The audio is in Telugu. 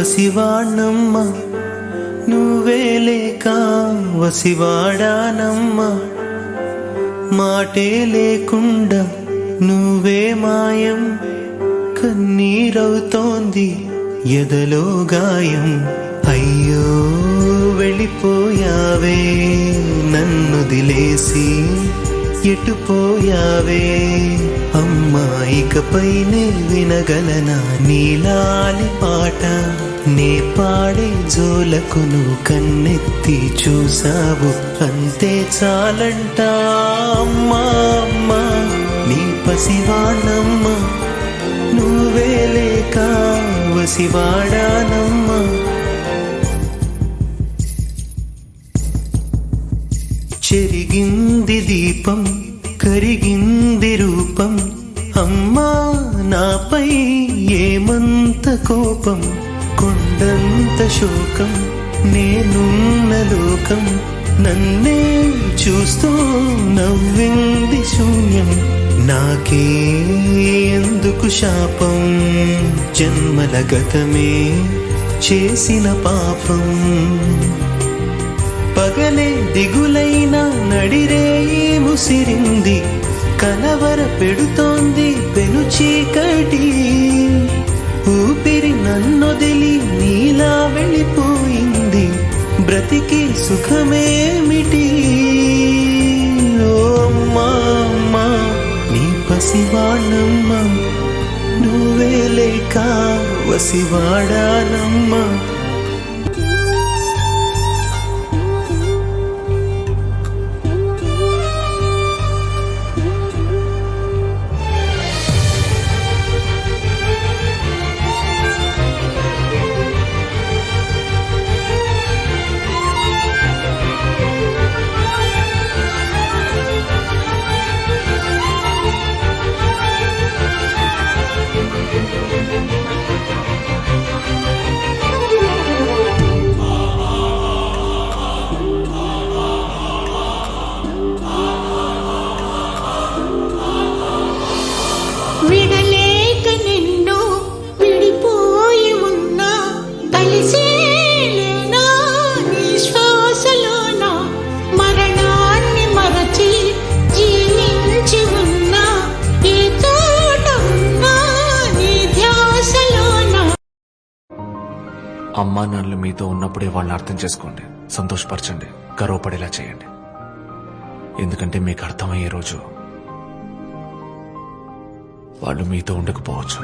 పసివాణ్ణమ్మ నువ్వే లేక వసివాడానమ్మా, మాటే లేకుండా నువ్వే మాయం, కన్నీరవుతోంది ఎదలో గాయం. అయ్యో వెళ్ళిపోయావే నన్ను దిలేసి, ఎటుపోయావే అమ్మా, ఇకపైనే వినగలనా నీలాలి పాట? నే పాడే జోలకు నువ్వు కన్నెత్తి చూసావు, అంతే చాలంట అమ్మా. అమ్మా నీ పసివాణమ్మ నువ్వే లేక వసివాడానమ్మా. చెరిగింది దీపం కరిగింది రూపం, అమ్మా నాపై ఏమంత కోపం, కొండంత శోకం నేనున్న లోకం, నన్నే చూస్తూ నవ్వింది శూన్యం. నాకే ఎందుకు శాపం, జన్మల గతమే చేసిన పాపం. పగలే దిగులైన నడిరేయి ముసిరింది, కలవర పెడుతోంది పెను చీకటి. ఊపిరి నన్నొదిలి నీలా వెళ్ళిపోయింది, బ్రతికి సుఖమేమిటి? ఓ అమ్మా అమ్మా నీ పసివాణమ్మ నువ్వే లేక వసివాడానమ్మా. విడలేక నిన్ను విడిపోయి ఉన్నా, కలిసేలేనా నీ శ్వాసలోన, మరణాన్ని మరచి జీవించి ఉన్నా, ఈ తోట ఉన్నా నీ ధ్యాసలోన. అమ్మా నాన్నలు మీతో ఉన్నప్పుడే వాళ్ళని అర్థం చేసుకోండి, సంతోషపరచండి, గర్వపడేలా చేయండి. ఎందుకంటే మీకు అర్థమయ్యే రోజు వాళ్ళు మీతో ఉండకపోవచ్చు.